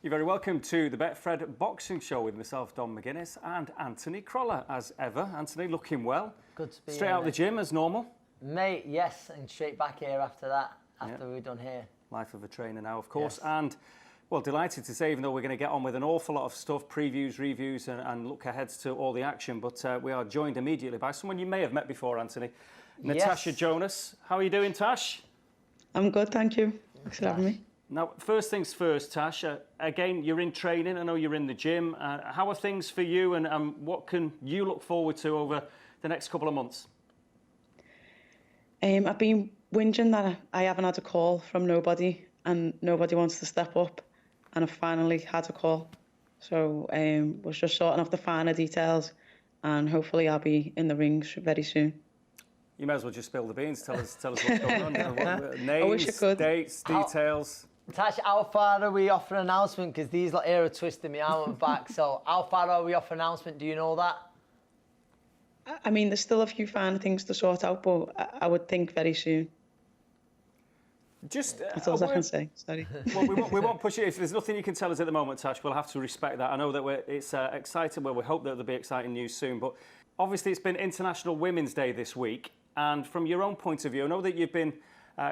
You're very welcome to the Betfred Boxing Show with myself, Don McGuinness, and Anthony Croller, as ever. Anthony, looking well. Good to be Straight out of the gym, as normal. Mate, yes, and straight back here after that, after we're done here. Life of a trainer now, of course. Yes. And, well, delighted to say, even though we're going to get on with an awful lot of stuff, previews, reviews, and look ahead to all the action, but we are joined immediately by someone you may have met before, Anthony. Natasha Jonas. How are you doing, Tash? I'm good, thank you. Thanks for having me. Now, first things first, Tash, again, you're in training. I know you're in the gym. How are things for you, and what can you look forward to over the next couple of months? I've been whinging that I haven't had a call from nobody, and nobody wants to step up, and I've finally had a call. So was just sorting off the finer details, and hopefully I'll be in the rings very soon. You may as well just spill the beans. Tell us what's going on. Names, I wish I could. dates, details. Tash, how far are we off an announcement? Because these lot here are twisting me out and back. So how far are we off announcement? Do you know that? I mean, there's still a few finer things to sort out, but I would think very soon. Just that's all I can say. Sorry. Well, we won't push it. If there's nothing you can tell us at the moment, Tash, we'll have to respect that. I know that it's exciting. Well, we hope that there'll be exciting news soon. But obviously, it's been International Women's Day this week. And from your own point of view, I know that you've been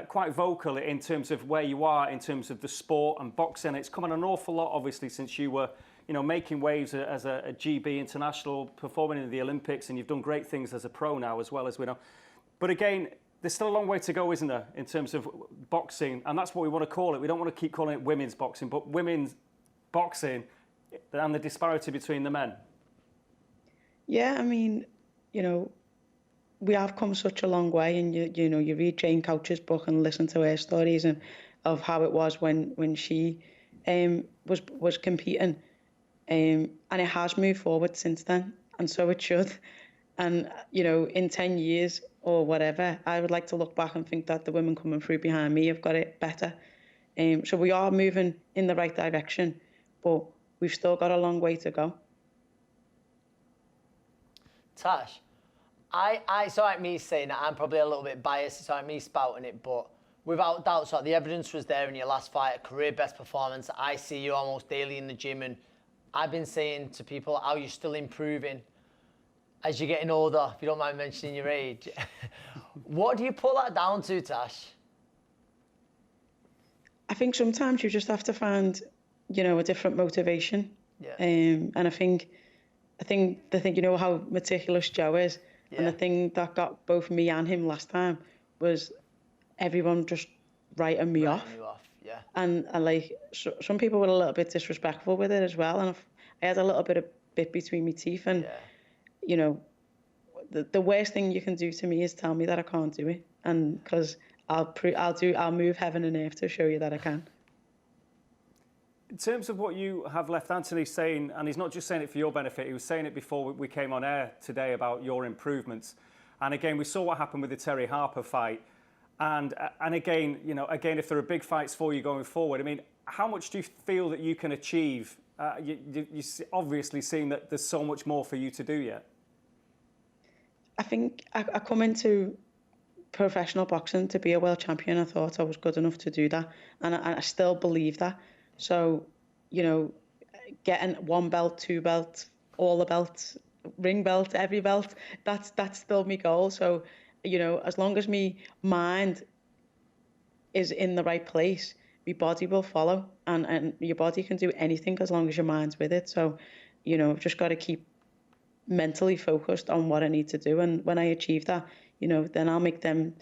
quite vocal in terms of where you are in terms of the sport and boxing. It's come on an awful lot, obviously, since you were, making waves as a GB international, performing in the Olympics, and you've done great things as a pro now as well, as we know. But again, there's still a long way to go, isn't there, in terms of boxing? And that's what we want to call it. We don't want to keep calling it women's boxing, but women's boxing and the disparity between the men. Yeah, I mean, we have come such a long way, and you read Jane Couch's book and listen to her stories and of how it was when she was competing, and it has moved forward since then, and so it should. And in 10 years or whatever, I would like to look back and think that the women coming through behind me have got it better. So we are moving in the right direction, but we've still got a long way to go. Tash, I saw me saying that. I'm probably a little bit biased. It's me spouting it, but without doubt, the evidence was there in your last fight, a career best performance. I see you almost daily in the gym, and I've been saying to people how you're still improving as you're getting older, if you don't mind mentioning your age. What do you put that down to, Tash? I think sometimes you just have to find, a different motivation. Yeah. And I think the thing, how meticulous Joe is. Yeah. And the thing that got both me and him last time was everyone just writing me off. Yeah. And some people were a little bit disrespectful with it as well. And I had a little bit between my teeth. And, the worst thing you can do to me is tell me that I can't do it. And because I'll move heaven and earth to show you that I can. In terms of what you have left Anthony saying, and he's not just saying it for your benefit, he was saying it before we came on air today about your improvements. And again, we saw what happened with the Terry Harper fight. And again, if there are big fights for you going forward, I mean, how much do you feel that you can achieve? You're obviously seeing that there's so much more for you to do yet. I think I come into professional boxing to be a world champion. I thought I was good enough to do that. And I still believe that. So, getting one belt, two belts, all the belts, ring belt, every belt, that's still my goal. So, as long as my mind is in the right place, my body will follow. And your body can do anything as long as your mind's with it. So, I've just got to keep mentally focused on what I need to do. And when I achieve that, then I'll make them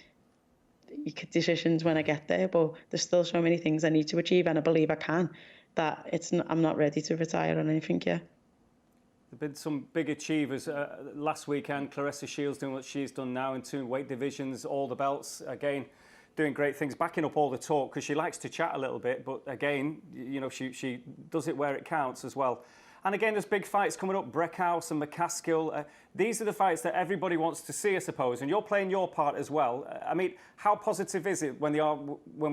decisions when I get there, but there's still so many things I need to achieve, and I believe I can, that I'm not ready to retire on anything yet. There've been some big achievers last weekend. Claressa Shields doing what she's done now in 2 weight divisions, all the belts, again, doing great things, backing up all the talk, because she likes to chat a little bit, but again, she does it where it counts as well. And again, there's big fights coming up, Breckhouse and McCaskill. These are the fights that everybody wants to see, I suppose, and you're playing your part as well. I mean, how positive is it when we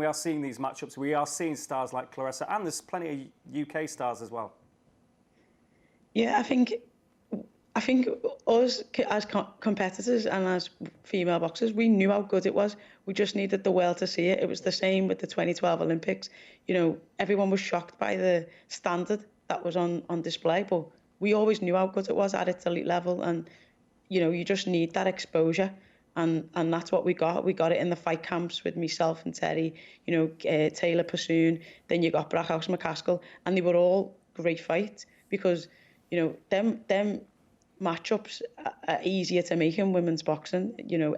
are seeing these matchups? We are seeing stars like Claressa, and there's plenty of UK stars as well. Yeah, I think I think us as competitors and as female boxers, we knew how good it was. We just needed the world to see it. It was the same with the 2012 Olympics. You know, everyone was shocked by the standard that was on display, but we always knew how good it was at its elite level. And, you know, you just need that exposure. And that's what we got. We got it in the fight camps with myself and Terry, you know, Taylor Pursoon. Then you got Brackhouse McCaskill, and they were all great fights because, you know, them matchups are easier to make in women's boxing. You know,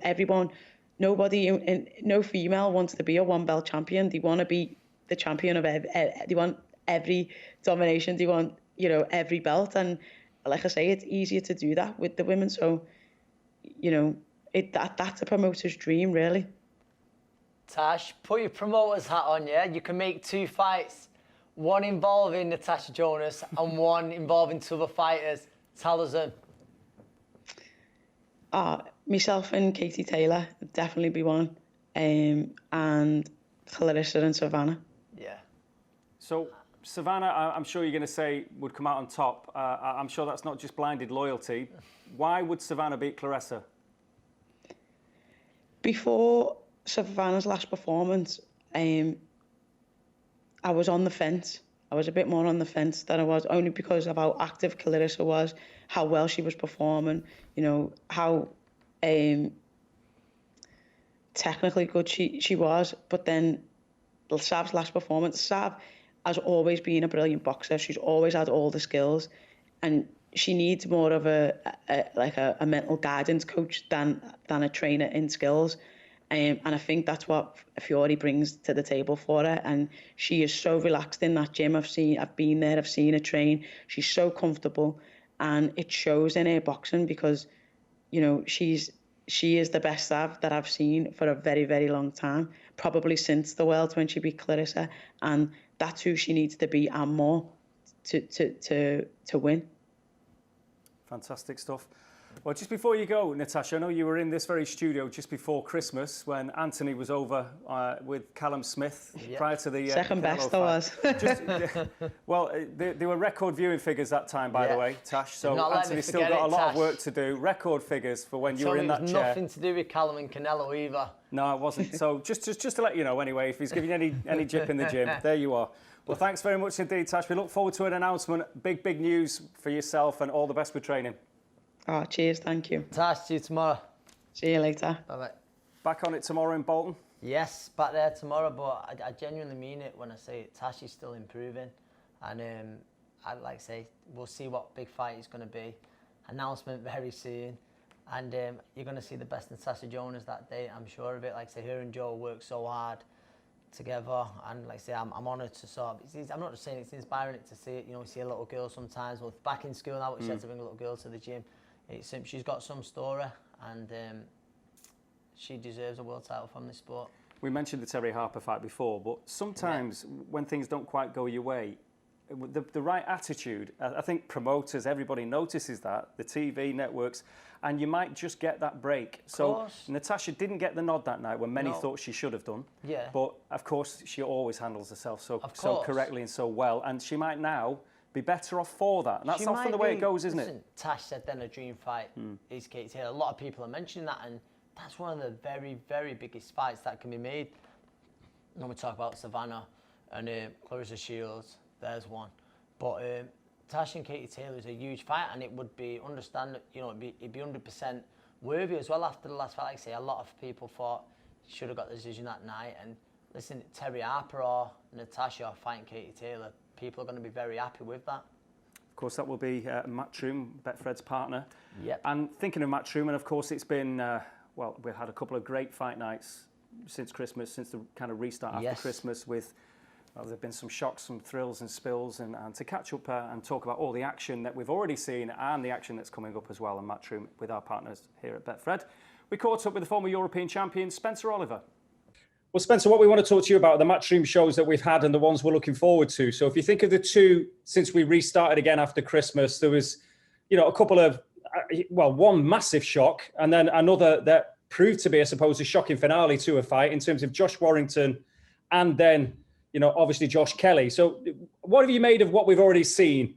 no female wants to be a one belt champion. They want to be the champion of they want every domination. They want, you know, every belt. And like I say, it's easier to do that with the women. So, you know, that's a promoter's dream, really. Tash, put your promoter's hat on, yeah? You can make 2 fights, one involving Natasha Jonas and one involving 2 other fighters. Tell us them. Myself and Katie Taylor would definitely be one, and Claressa and Savannah. Yeah. So Savannah, I'm sure you're going to say would come out on top. I'm sure that's not just blinded loyalty. Why would Savannah beat Claressa? Before Savannah's last performance, I was on the fence. I was a bit more on the fence than I was, only because of how active Claressa was, how well she was performing, you know, how technically good she was. But then Sav's last performance, Sav has always been a brilliant boxer. She's always had all the skills, and she needs more of a mental guidance coach than a trainer in skills. And I think that's what Fiore brings to the table for her. And she is so relaxed in that gym. I've been there, I've seen her train. She's so comfortable, and it shows in her boxing because, you know, she is the best Sav that I've seen for a very, very long time, probably since the World when she beat Claressa. And that's who she needs to be and more to win. Fantastic stuff. Well, just before you go, Natasha, I know you were in this very studio just before Christmas when Anthony was over with Callum Smith prior to the second best I was. Well, there were record viewing figures that time, by the way, Tash. So Anthony's still got a lot of work to do. Record figures for when you were in that chair. Nothing to do with Callum and Canelo either. No, it wasn't. So just to let you know, anyway, if he's giving you any jip in the gym, there you are. Well, thanks very much indeed, Tash. We look forward to an announcement. Big news for yourself, and all the best with training. Oh, cheers, thank you. Tash, see you tomorrow. See you later. Bye-bye. Back on it tomorrow in Bolton? Yes, back there tomorrow, but I genuinely mean it when I say it. Tash is still improving, and I'd like to say we'll see what big fight is going to be. Announcement very soon, and you're going to see the best Natasha Jonas that day, I'm sure of it. Like I say, her and Joe work so hard together, and like I say, I'm honoured to sort of, I'm not just saying it's inspiring to see it, you know, we see a little girl sometimes, well, back in school now, she had to bring a little girl to the gym. She's got some story, and she deserves a world title from this sport. We mentioned the Terry Harper fight before, but sometimes when things don't quite go your way, the right attitude, I think promoters, everybody notices that, the TV networks, and you might just get that break. So Natasha didn't get the nod that night when many thought she should have done. Yeah. But of course, she always handles herself so correctly and so well, and she might now be better off for that. And that's often the way it goes, isn't it? Tash said then a dream fight is Katie Taylor. A lot of people are mentioning that, and that's one of the very, very biggest fights that can be made. When we talk about Savannah and Claressa Shields, there's one. But Tash and Katie Taylor is a huge fight, and it would be it'd be 100% worthy as well after the last fight. Like I say, a lot of people thought she should have got the decision that night. And listen, Terry Harper or Natasha fighting Katie Taylor, people are going to be very happy with that. Of course, that will be Matchroom, Betfred's partner. Yep. And thinking of Matchroom, and of course, it's been, we've had a couple of great fight nights since Christmas, since the kind of restart after Christmas with, there have been some shocks, some thrills and spills, and to catch up and talk about all the action that we've already seen and the action that's coming up as well on Matchroom with our partners here at Betfred. We caught up with the former European champion, Spencer Oliver. Well, Spencer, what we want to talk to you about are the Matchroom shows that we've had and the ones we're looking forward to. So if you think of the two since we restarted again after Christmas, there was, a couple of, one massive shock and then another that proved to be, I suppose, a shocking finale to a fight in terms of Josh Warrington and then, obviously Josh Kelly. So what have you made of what we've already seen?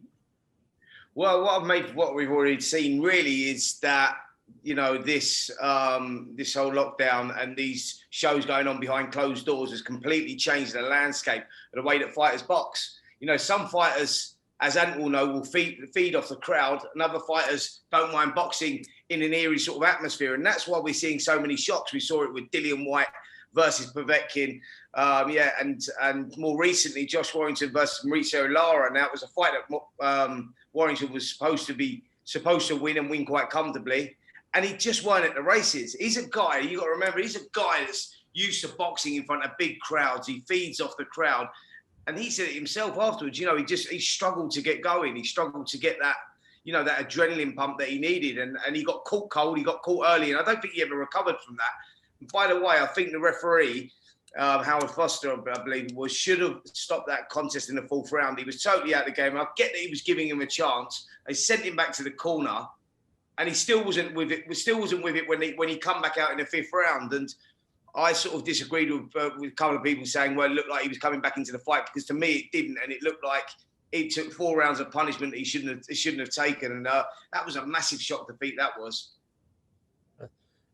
Well, what I've made, what we've already seen really is that, you know, this this whole lockdown and these shows going on behind closed doors has completely changed the landscape of the way that fighters box. You know, some fighters, as Ant will know, will feed off the crowd, and other fighters don't mind boxing in an eerie sort of atmosphere. And that's why we're seeing so many shocks. We saw it with Dillian White versus Povetkin, and more recently, Josh Warrington versus Mauricio Lara. And that was a fight that Warrington was supposed to win and win quite comfortably. And he just weren't at the races. He's a guy, you got to remember, he's a guy that's used to boxing in front of big crowds. He feeds off the crowd. And he said it himself afterwards, you know, he struggled to get going. He struggled to get that, you know, that adrenaline pump that he needed. And he got caught cold, he got caught early. And I don't think he ever recovered from that. And by the way, I think the referee, Howard Foster, I believe, should have stopped that contest in the fourth round. He was totally out of the game. I get that he was giving him a chance. They sent him back to the corner. And he still wasn't with it. When he come back out in the fifth round. And I sort of disagreed with a couple of people saying, well, it looked like he was coming back into the fight, because to me it didn't, and it looked like it took 4 rounds of punishment that he shouldn't have taken, and that was a massive shock defeat. That was.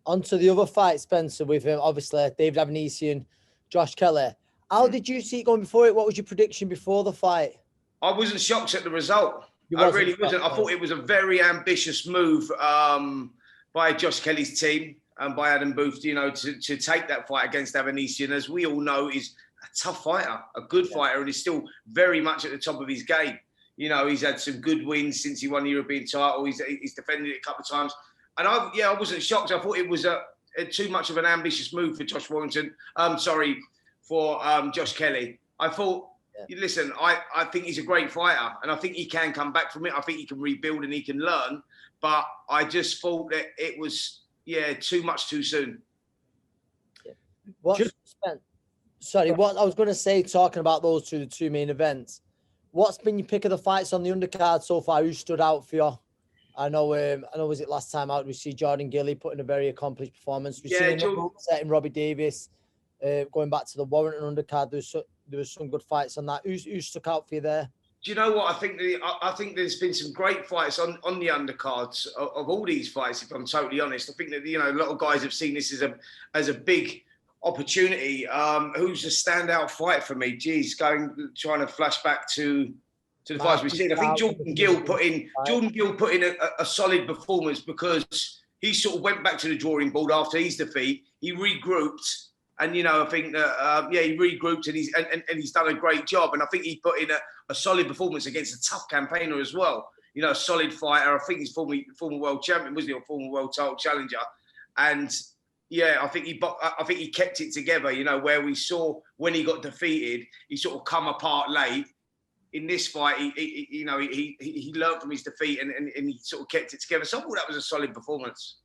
On to the other fight, Spencer, with him, obviously David Avanesian, Josh Kelly. How did you see it going before it? What was your prediction before the fight? I wasn't shocked at the result. I really wasn't. I thought it was a very ambitious move by Josh Kelly's team and by Adam Booth, you know, to take that fight against Avanesian. As we all know, is a tough fighter, a good fighter, and is still very much at the top of his game. You know, he's had some good wins since he won the European title. He's defended it a couple of times. And I wasn't shocked. I thought it was too much of an ambitious move for Josh Warrington. For Josh Kelly. I thought, listen, I think he's a great fighter, and I think he can come back from it. I think he can rebuild and he can learn. But I just thought that it was, too much too soon. What I was going to say, talking about those the two main events, what's been your pick of the fights on the undercard so far? Who stood out for you? I know, was it last time out, we see Jordan Gilly put in a very accomplished performance. We've seen him setting Robbie Davis, going back to the Warrington undercard. There was some good fights on that. Who stuck out for you there? Do you know what? I think there's been some great fights on the undercards of all these fights, if I'm totally honest. I think that, you know, a lot of guys have seen this as a big opportunity. Who's a standout fight for me? Trying to flash back to the fights we've seen. I think Jordan Gill put in a solid performance, because he sort of went back to the drawing board after his defeat. He regrouped. And, you know, I think that, he regrouped and he's done a great job. And I think he put in a solid performance against a tough campaigner as well. You know, a solid fighter. I think he's former world champion, wasn't he? Or former world title challenger. And, I think he kept it together, you know, where we saw when he got defeated, he sort of come apart late. In this fight, he learned from his defeat and he sort of kept it together. So I thought that was a solid performance.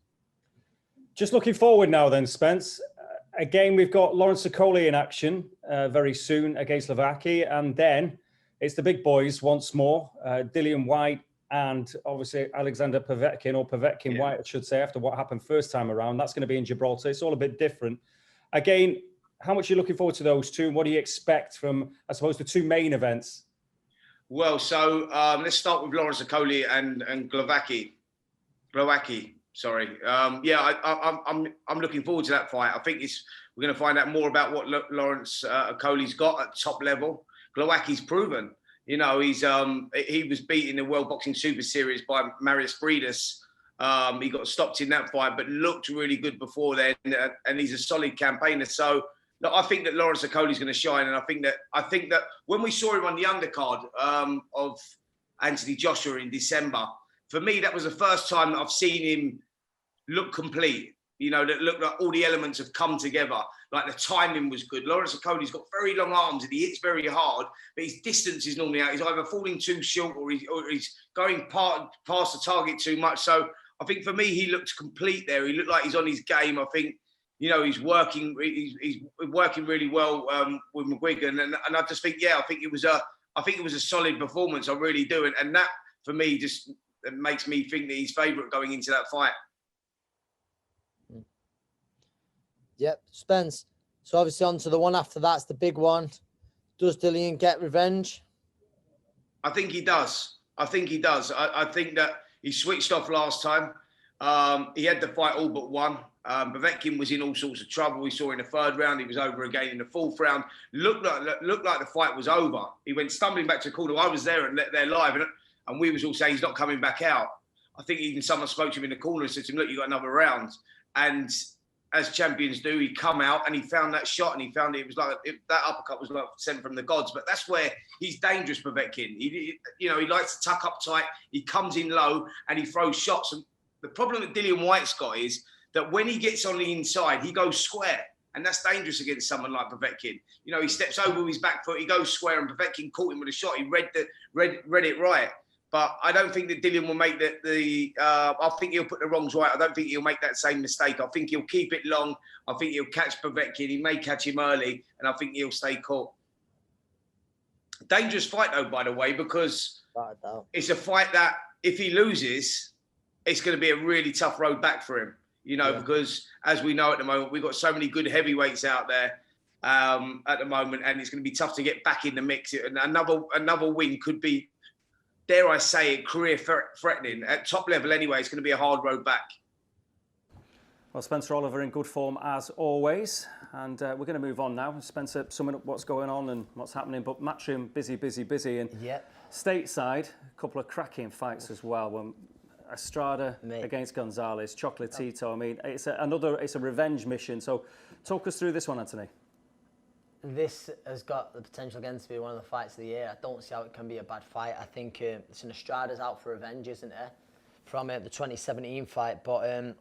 Just looking forward now then, Spence. Again, we've got Lawrence Okoli in action very soon against Slovaki. And then it's the big boys once more, Dillian White and obviously Alexander Povetkin, or Povetkin White, I should say, after what happened first time around. That's going to be in Gibraltar. It's all a bit different. Again, how much are you looking forward to those two? And what do you expect from, I suppose, the two main events? Well, so let's start with Lawrence Okoli and Glowacki. Sorry. I'm looking forward to that fight. I think we're going to find out more about what Lawrence Okoli's got at top level. Glowacki's proven. You know, he was beaten in the World Boxing Super Series by Marius Briedis. He got stopped in that fight, but looked really good before then, and he's a solid campaigner. So look, I think that Lawrence Okoli's going to shine, and I think that when we saw him on the undercard of Anthony Joshua in December, for me, that was the first time that I've seen him look complete. You know, that looked like all the elements have come together. Like the timing was good. Lawrence Okoli's got very long arms and he hits very hard, but his distance is normally out. He's either falling too short or he's going past the target too much. So I think for me, he looked complete there. He looked like he's on his game. I think, you know, he's working really well with McGuigan, and I just think, I think it was a solid performance. I really do, and that for me just makes me think that he's favourite going into that fight. Yep, Spence. So obviously on to the one after that's the big one. Does Dillian get revenge? I think he does. I think he does. I think that he switched off last time. He had the fight all but one. Povetkin was in all sorts of trouble. We saw in the third round, he was over again in the fourth round. Looked like the fight was over. He went stumbling back to the corner. I was there and there live, and we was all saying he's not coming back out. I think even someone spoke to him in the corner and said to him, look, you got another round. And as champions do, he come out and he found that shot, and he found it was like that uppercut was like sent from the gods. But that's where he's dangerous, Povetkin. He likes to tuck up tight. He comes in low and he throws shots. And the problem that Dillian White's got is that when he gets on the inside, he goes square. And that's dangerous against someone like Povetkin. You know, he steps over with his back foot, he goes square, and Povetkin caught him with a shot. He read it right. But I don't think that Dillian will make I think he'll put the wrongs right. I don't think he'll make that same mistake. I think he'll keep it long. I think he'll catch Povetkin. He may catch him early, and I think he'll stay caught. Dangerous fight, though, by the way, because it's a fight that if he loses, it's going to be a really tough road back for him. You know, because as we know at the moment, we've got so many good heavyweights out there at the moment, and it's going to be tough to get back in the mix. And another win could be, dare I say it, career threatening. At top level anyway, it's going to be a hard road back. Well, Spencer Oliver in good form as always. And we're going to move on now. Spencer, summing up what's going on and what's happening. But Matchroom, busy. And stateside, a couple of cracking fights as well. Estrada against Gonzalez, Chocolatito. I mean, it's a revenge mission. So talk us through this one, Anthony. This has got the potential again to be one of the fights of the year. I don't see how it can be a bad fight. I think Estrada's out for revenge, isn't it? From the 2017 fight, but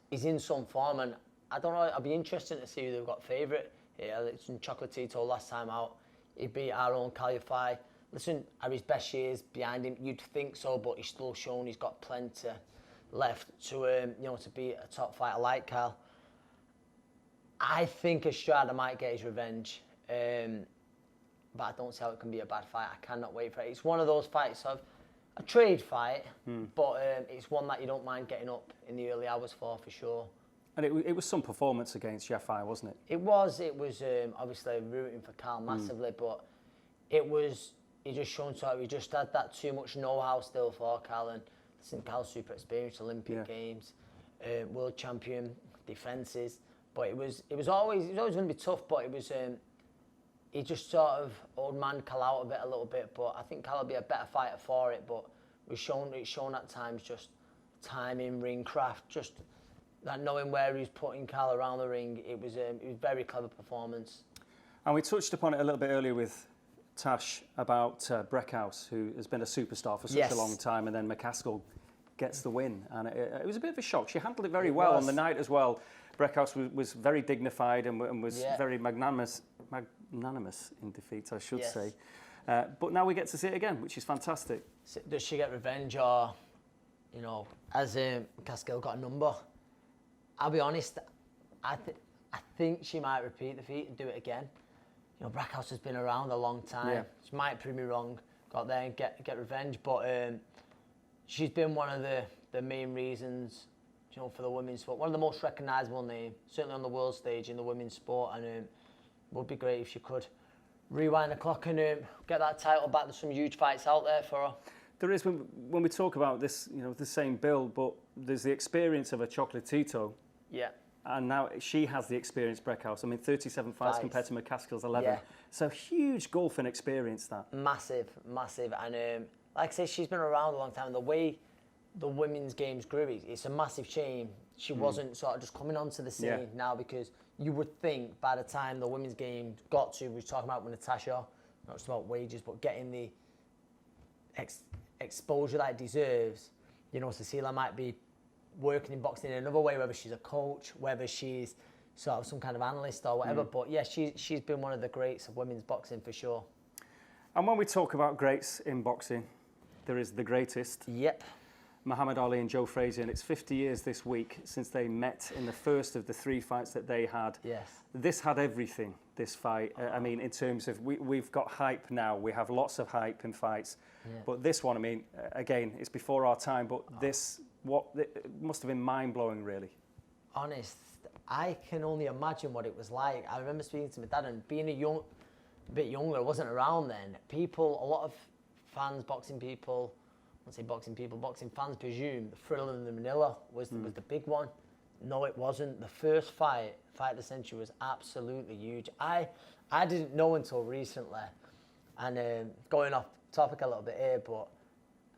he's in some form, and I don't know. I'll be interested to see who they've got favourite here. It's Chocolatito last time out. He beat our own Calify. Listen, are his best years behind him? You'd think so, but he's still shown he's got plenty left to to be a top fighter like Cal. I think Estrada might get his revenge, but I don't see how it can be a bad fight. I cannot wait for it. It's one of those fights of a trade fight, but it's one that you don't mind getting up in the early hours for sure. And it was some performance against Jeffy, wasn't it? It was obviously rooting for Cal massively, but he just shown he just had that too much know-how still for Cal, and listen, Cal's super experienced, Olympic Games, world champion, defences. But it was always going to be tough. But it was he just sort of old man Cal out a little bit. But I think Cal will be a better fighter for it. But it's shown at times just timing, ring craft, just that knowing where he's putting Cal around the ring. It was a very clever performance. And we touched upon it a little bit earlier with Tash about Breckhouse, who has been a superstar for such a long time, and then McCaskill gets the win, and it was a bit of a shock. She handled it very well on the night as well. Breckhouse was very dignified and was very magnanimous in defeat, I should say. But now we get to see it again, which is fantastic. Does she get revenge, or, has McCaskill got a number? I'll be honest, I think she might repeat the feat and do it again. Breckhouse has been around a long time. Yeah. She might prove me wrong, got there and get revenge, but she's been one of the main reasons, for the women's sport. One of the most recognisable names, certainly on the world stage in the women's sport, and it would be great if she could rewind the clock and get that title back. There's some huge fights out there for her. There is, when we talk about this, the same build, but there's the experience of a Chocolatito. Yeah. And now she has the experience, Breckhouse. I mean, 37 fights compared to McCaskill's 11. Yeah. So huge golfing experience, that. Massive. And like I say, she's been around a long time. The way the women's games grew, it's a massive shame she wasn't sort of just coming onto the scene now, because you would think by the time the women's game got to, we were talking about with Natasha, not just about wages, but getting the exposure that it deserves. Cecilia might be working in boxing in another way, whether she's a coach, whether she's sort of some kind of analyst or whatever. But yeah, she's been one of the greats of women's boxing for sure. And when we talk about greats in boxing, there is the greatest. Yep. Muhammad Ali and Joe Frazier, and it's 50 years this week since they met in the first of the 3 fights that they had. Yes. This had everything, this fight. I mean, in terms of, we've got hype now. We have lots of hype in fights. Yeah. But this one, I mean, again, it's before our time, but it must have been mind-blowing, really. Honest, I can only imagine what it was like. I remember speaking to my dad, and being a bit younger, I wasn't around then. A lot of fans, boxing people, boxing fans presume the Thriller in the Manila was the big one. No, it wasn't. The first fight of the century, was absolutely huge. I didn't know until recently, and going off topic a little bit here, but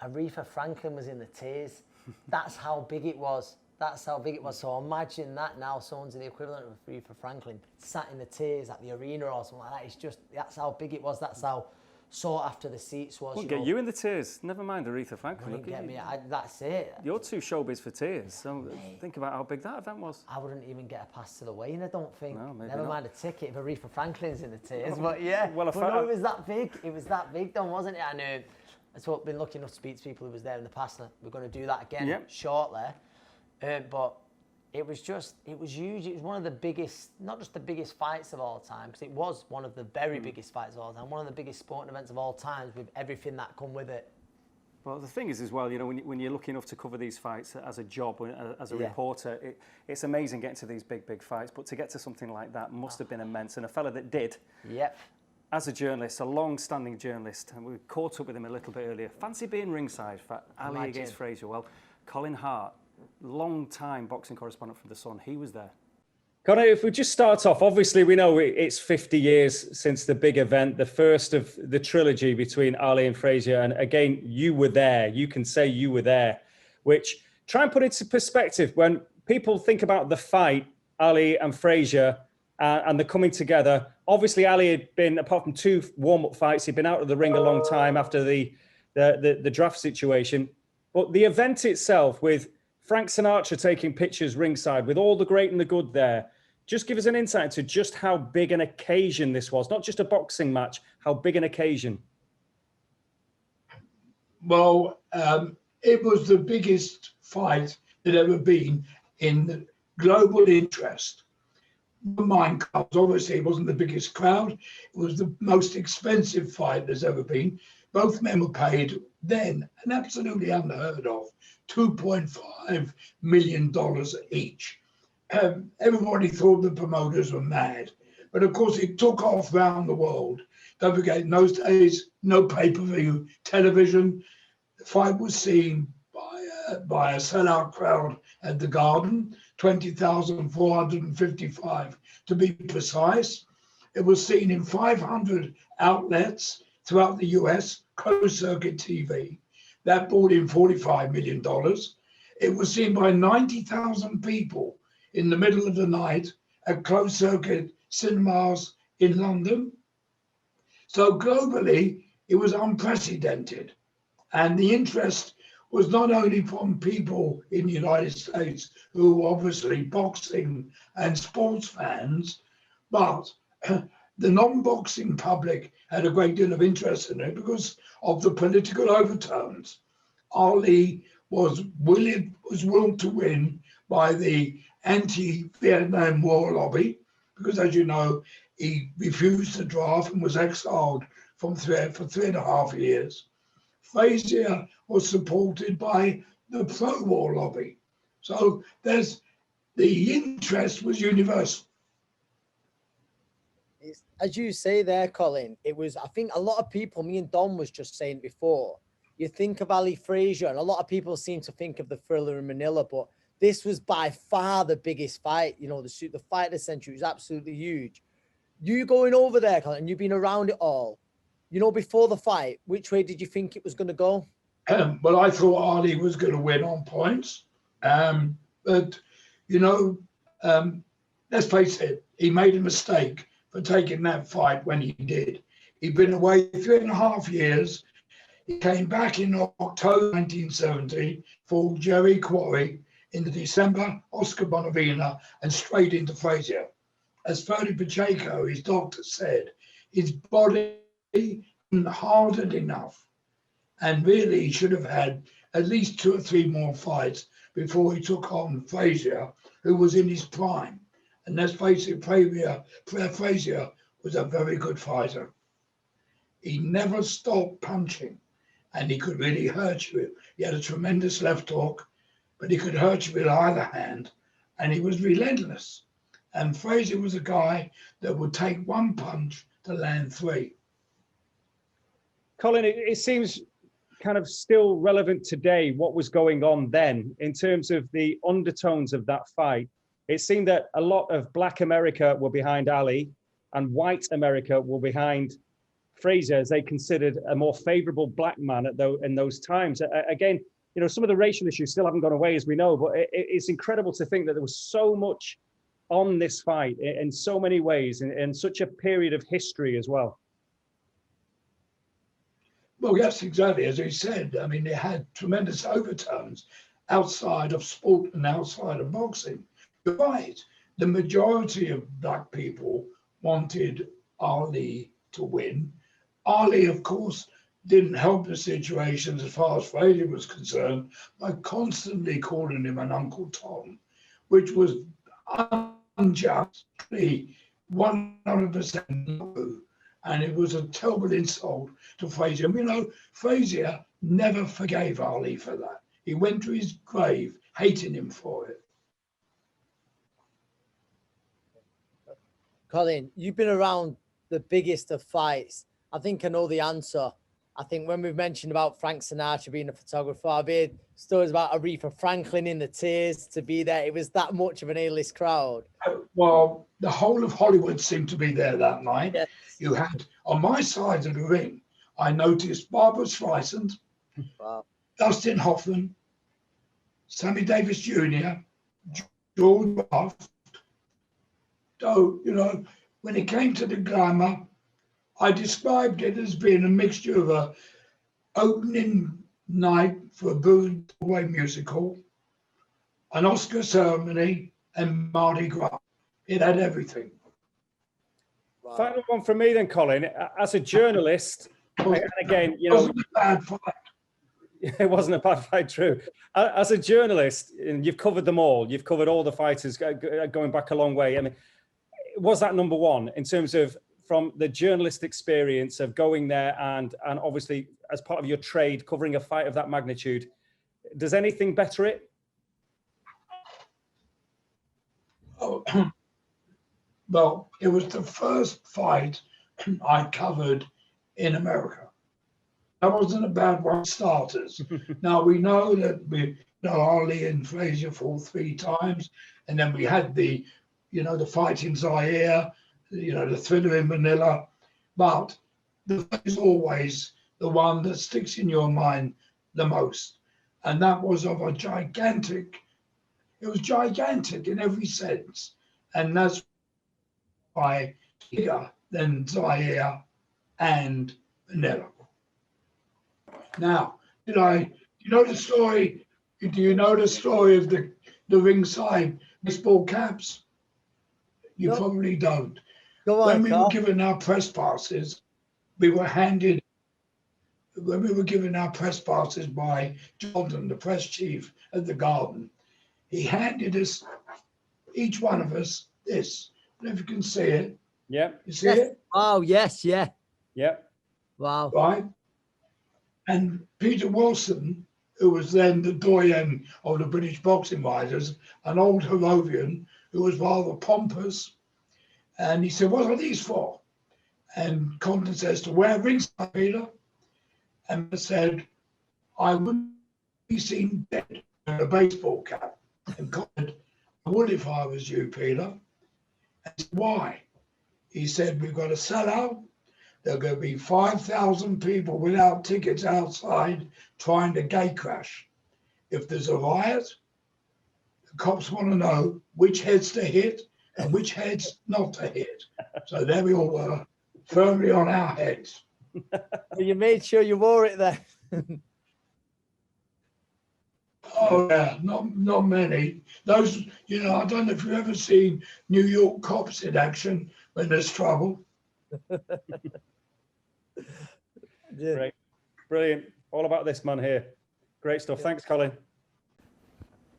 Aretha Franklin was in the tiers. That's how big it was. So imagine that now, someone's the equivalent of Aretha Franklin sat in the tiers at the arena or something like that. That's how big it was. That's how sought after the seats was. Won't get you in the tiers. Never mind Aretha Franklin. Get me. That's it. You're too showbiz for tears. So think about how big that event was. I wouldn't even get a pass to the weigh-in, I don't think. No, maybe Never not. mind a ticket if Aretha Franklin's in the tiers. But yeah, Well, it was that big. It was that big, then, wasn't it? And I've been lucky enough to speak to people who was there in the past. And we're going to do that again shortly. But it was huge. It was one of the biggest, not just the biggest fights of all time, because it was one of the very biggest fights of all time, one of the biggest sporting events of all time, with everything that come with it. Well, the thing is as well, when you're lucky enough to cover these fights as a job, as a reporter, it's amazing getting to these big fights, but to get to something like that must have been immense. And a fella that did, as a journalist, a long-standing journalist, and we caught up with him a little bit earlier, fancy being ringside for Ali against Frazier. Well, Colin Hart, long-time boxing correspondent from The Sun, he was there. Connor, if we just start off, obviously we know it's 50 years since the big event, the first of the trilogy between Ali and Frazier. And again, you were there. You can say you were there, which, try and put it into perspective. When people think about the fight, Ali and Frazier, and the coming together, obviously Ali had been, apart from 2 warm-up fights, he'd been out of the ring a long time after the draft situation. But the event itself, with Frank Sinatra taking pictures ringside, with all the great and the good there, just give us an insight into just how big an occasion this was. Not just a boxing match, how big an occasion. Well, it was the biggest fight that ever been in global interest. Mind cards, obviously, it wasn't the biggest crowd. It was the most expensive fight there's ever been. Both men were paid then, and absolutely unheard of, $2.5 million each. Everybody thought the promoters were mad, but of course it took off around the world. Don't forget, in those days, no pay-per-view television. The fight was seen by a sellout crowd at the Garden, 20,455 to be precise. It was seen in 500 outlets throughout the US, closed circuit TV. That brought in $45 million. It was seen by 90,000 people in the middle of the night at closed circuit cinemas in London. So globally, it was unprecedented. And the interest was not only from people in the United States who were obviously boxing and sports fans, but the non-boxing public had a great deal of interest in it because of the political overtones. Ali was willed to win by the anti-Vietnam War lobby, because as you know, he refused the draft and was exiled for 3.5 years. Frazier was supported by the pro-war lobby. So the interest was universal. As you say there, Colin, it was, I think a lot of people, me and Don was just saying before, you think of Ali Frazier, and a lot of people seem to think of the Thriller in Manila, but this was by far the biggest fight. The fight of the century was absolutely huge. You going over there, Colin, you've been around it all. Before the fight, which way did you think it was going to go? Well, I thought Ali was going to win on points. But, let's face it, he made a mistake for taking that fight when he did. He'd been away 3.5 years. He came back in October 1970, fought Jerry Quarry in the December Oscar Bonavina, and straight into Frazier. As Ferdy Pacheco, his doctor, said, his body wasn't hardened enough. And really, he should have had at least 2 or 3 more fights before he took on Frazier, who was in his prime. And let's face it, Frazier was a very good fighter. He never stopped punching, and he could really hurt you. He had a tremendous left hook, but he could hurt you with either hand, and he was relentless. And Frazier was a guy that would take 1 punch to land 3. Colin, it seems kind of still relevant today what was going on then in terms of the undertones of that fight. It seemed that a lot of Black America were behind Ali and white America were behind Frazier, as they considered a more favorable black man in those times. Again, you know, some of the racial issues still haven't gone away, as we know, but it's incredible to think that there was so much on this fight in so many ways, in such a period of history as well. Well, yes, exactly. As he said, I mean, it had tremendous overtones outside of sport and outside of boxing. You're right. The majority of black people wanted Ali to win. Ali, of course, didn't help the situation as far as Frazier was concerned by constantly calling him an Uncle Tom, which was unjustly 100% no. And it was a terrible insult to Frazier. And, you know, Frazier never forgave Ali for that. He went to his grave hating him for it. Colin, you've been around the biggest of fights. I think I know the answer. I think when we've mentioned about Frank Sinatra being a photographer, I've heard stories about Aretha Franklin in the tears to be there. It was that much of an A-list crowd. Well, the whole of Hollywood seemed to be there that night. Yes. You had, on my side of the ring, I noticed Barbara Streisand, Wow. Dustin Hoffman, Sammy Davis Jr., George Buff. So, you know, when it came to the glamour, I described it as being a mixture of a opening night for a Broadway musical, an Oscar ceremony, and Mardi Gras. It had everything. Wow. Final one from me then, Colin. As a journalist, and again, you know, It wasn't a bad fight. it wasn't a bad fight, true. As a journalist, and you've covered them all, you've covered all the fighters going back a long way. I mean, was that number one in terms of from the journalist experience of going there and obviously as part of your trade, covering a fight of that magnitude? Does anything better it? Oh, well, it was the first fight I covered in America. That wasn't a bad one, starters. Now, we know that Ali and Frazier fought 3 times, and then we had the fight in Zaire, the Thriller in Manila, but the fight is always the one that sticks in your mind the most. And that was of a gigantic, it was gigantic in every sense. And that's why bigger than Zaire and Manila. Now, do you know the story? Do you know the story of the ringside baseball caps? You No. probably don't. Go on, When we Carl. were given our press passes, when we were given our press passes by Jordan, the press chief at the Garden, he handed us, each one of us, this. I don't know if you can see it. Yeah. You see Yes. it? Oh, yes, yeah. Yeah. Wow. Right? And Peter Wilson, who was then the doyen of the British boxing writers, an old Harrovian who was rather pompous, and he said, "What are these for?" And Compton says, "To wear ringside, Peter." And I said, "I wouldn't be seen dead in a baseball cap." And Compton, "I would if I was you, Peter." And said, "Why?" He said, "We've got to sell out. There are going to be 5,000 people without tickets outside trying to gate crash. If there's a riot, the cops want to know which heads to hit and which heads not to hit." So there we all were, firmly on our heads. Well, you made sure you wore it there. Oh yeah, not many. Those, I don't know if you've ever seen New York cops in action when there's trouble. Yeah. Great. Brilliant. All about this man here. Great stuff. Thanks, Colin.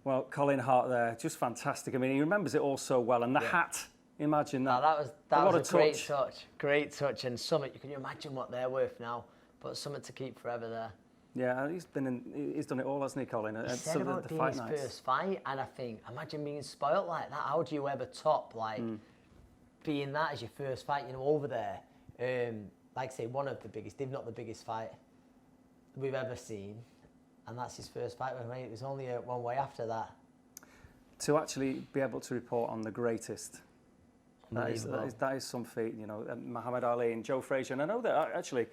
Well, Colin Hart there, just fantastic. I mean, he remembers it all so well. And the hat, imagine that. That What was a a great touch. touch. Great touch. And something, can you imagine what they're worth now? But something to keep forever there. Yeah, he's done it all, hasn't he, Colin? He said about being his first fight, and I think, imagine being spoilt like that. How do you ever top, being that as your first fight, over there? like I say, one of the biggest, if not the biggest fight we've ever seen. And that's his first fight with me. It was only one way after that. To actually be able to report on the greatest, that is some feat, you know. Muhammad Ali and Joe Frazier. And I know that actually,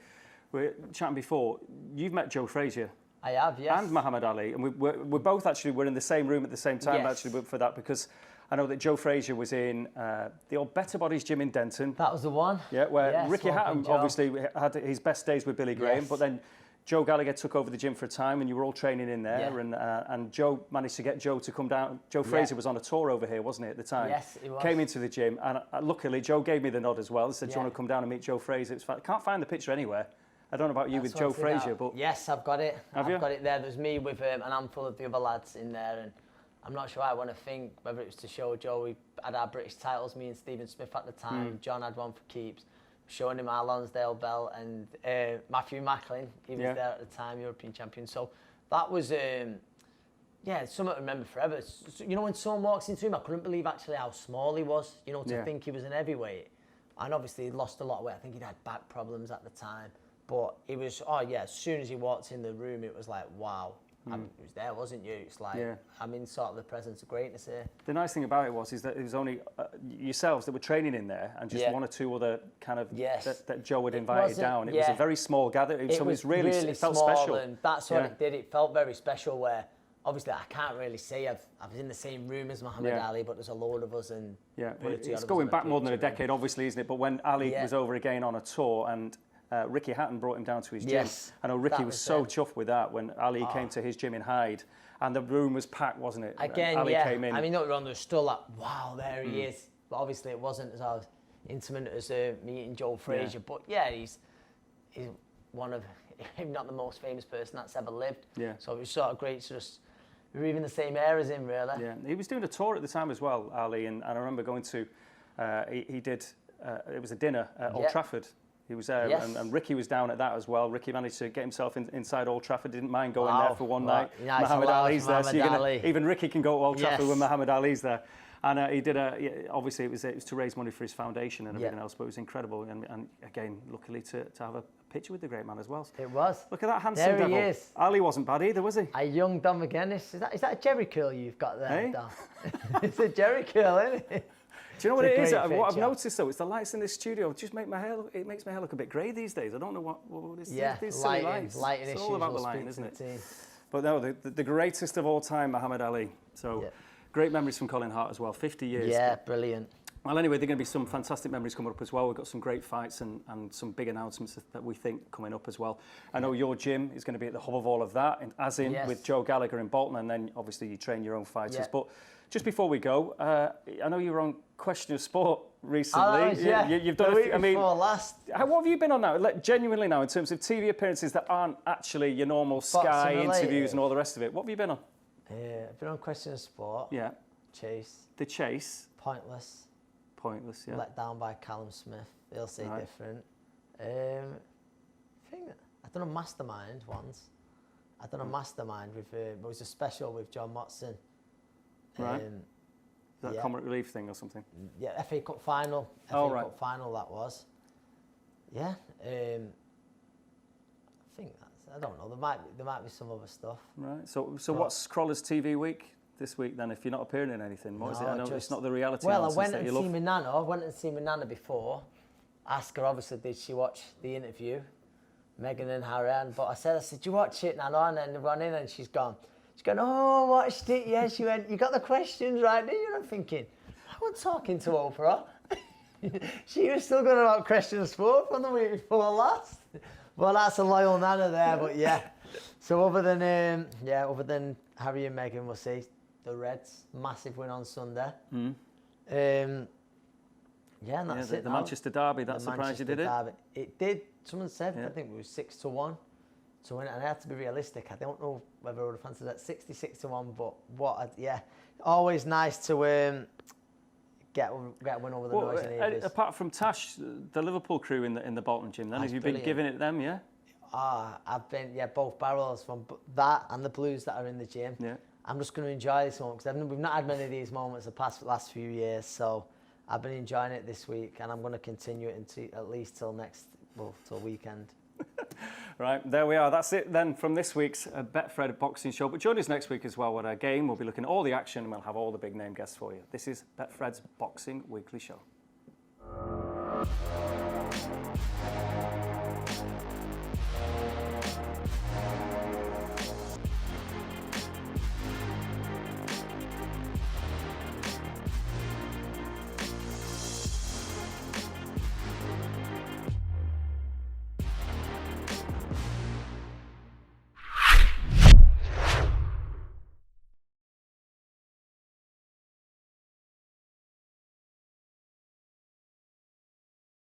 we were chatting before, you've met Joe Frazier. I have, yes. And Muhammad Ali. And we both actually were in the same room at the same time, Yes. actually, for that, because I know that Joe Frazier was in the old Better Bodies gym in Denton. That was the one. Yeah, where Yes, Ricky Hatton Joe. obviously had his best days with Billy Graham, Yes. but then Joe Gallagher took over the gym for a time, and you were all training in there. Yeah. And Joe managed to get Joe to come down. Joe Frazier was on a tour over here, wasn't he, at the time? Yes, he was. Came into the gym, and luckily Joe gave me the nod as well. He said, "Do you Yeah. want to come down and meet Joe Frazier?" I can't find the picture anywhere. I don't know about you with Joe Sorted out. Frazier, but Yes, I've got it. Have you? I've got it there. There's me with an handful of the other lads in there, and I'm not sure. I want to think whether it was to show Joe. We had our British titles, me and Stephen Smith at the time. John had one for keeps. Showing him our Lonsdale belt, and Matthew Macklin, he was Yeah. there at the time, European champion. So that was, something I remember forever. So, you know, when someone walks into him, I couldn't believe actually how small he was, you know, to Yeah. think he was an heavyweight. And obviously he lost a lot of weight. I think he'd had back problems at the time. But he was, as soon as he walked in the room, it was like, wow. He was there, wasn't you? It's like, Yeah. I'm in sort of the presence of greatness here. the nice thing about it is that it was only yourselves that were training in there, and just Yeah. one or two other kind of Yes. that Joe had It invited wasn't- down. It was a yeah. very small gathering, so it was really it felt small, special. and that's what Yeah. it did. It felt very special. Where obviously I can't really say I was in the same room as Muhammad Yeah. Ali, but there's a load of us, and Yeah, 30 odd it's of us going in back more than a picture room. decade, obviously, isn't it? But when Ali Yeah. was over again on a tour, and Ricky Hatton brought him down to his gym. Yes, I know Ricky that was was so it. chuffed with that when Ali came to his gym in Hyde, and the room was packed, wasn't it? Again, Ali yeah. came in. I mean, not wrong. There's still like, wow, there he is. But obviously, it wasn't as intimate as meeting Joe Frazier. But yeah, he's one of, if not the most famous person that's ever lived. Yeah. So it was sort of great to just. We were even the same era as him, really. Yeah, he was doing a tour at the time as well, Ali, and I remember going to, he did, it was a dinner at Old Yeah. Trafford. He was there, Yes. and Ricky was down at that as well. Ricky managed to get himself inside Old Trafford, didn't mind going Wow. there for one Well, night. yeah, it's Muhammad allowed Ali's there, so Muhammad Ali. even Ricky can go to Old Trafford Yes. when Muhammad Ali's there. And he did obviously it was to raise money for his foundation and Yeah. everything else, but it was incredible. And again, luckily to have a picture with the great man as well. It was. Look at that handsome There devil. he is. Ali wasn't bad either, was he? A young Don McGuinness. Is that a Jerry curl you've got there, Hey? Don? It's a Jerry curl, isn't it? Do you know what It's it a is? great What I've picture. noticed though, it's the lights in this studio. It makes my hair look a bit grey these days. I don't know what it's Yeah, these silly lighting lights. issues It's all about will the lighting, speak isn't to it? the team. But no, the greatest of all time, Muhammad Ali. So Yeah. great memories from Colin Hart as well. 50 years. Yeah, brilliant. Well, anyway, there are going to be some fantastic memories coming up as well. We've got some great fights and some big announcements that we think coming up as well. I know your gym is going to be at the hub of all of that, as in Yes. with Joe Gallagher in Bolton, and then obviously you train your own fighters. Yeah. But just before we go, I know you were on Question of Sport recently. Yeah. You've done. The week I mean, before last. what have you been on now? Like, genuinely now, in terms of TV appearances that aren't actually your normal Sky Boxing related. interviews and all the rest of it. What have you been on? I've been on Question of Sport. Yeah, Chase. The Chase. Pointless. Pointless. Yeah. Let down by Callum Smith. He'll say Right. different. I think I've done a Mastermind once. I've done a Mastermind with, it was a special with John Motson. Right. Is that a yeah. comic relief thing or something? Yeah, FA Cup final. Oh, FA right. Cup final that was. Yeah. I think I don't know. There might be some other stuff. Right. So what's Crawler's TV week this week then? If you're not appearing in anything, what is it? I know it's not the reality. Well, I nonsense went that and you see love. my nana. I went and see my nana before. Ask her, obviously, did she watch the interview? Meghan and Harry. But I said, did you watch it, Nana? And then run in and she's gone. She's gone, oh, I watched it. Yeah, she went, you got the questions right, didn't you? And I'm thinking, I wasn't talking to Oprah. She was still going about Question of Sport from the week before last. Well, that's a loyal nana there, but yeah. So other than Harry and Meghan, we'll see. The Reds, massive win on Sunday. Yeah, and that's the it. now. Manchester Derby, that The surprised you, Manchester did it? Derby. It did. Someone said, Yeah. I think it was 6-1 to win it, and I had to be realistic. I don't know whether I would have fancied that 66-1, but always nice to get a win over the noisy neighbours. Apart from Tash, the Liverpool crew in the Bolton gym, then That's have you been brilliant. giving it them? Yeah. I've been, both barrels from that and the Blues that are in the gym. Yeah. I'm just going to enjoy this moment because we've not had many of these moments the last few years, so I've been enjoying it this week, and I'm going to continue it at least till next well, till weekend. Right, there we are. That's it then from this week's Betfred boxing show. But join us next week as well at our game. We'll be looking at all the action and we'll have all the big name guests for you. This is Betfred's Boxing Weekly Show.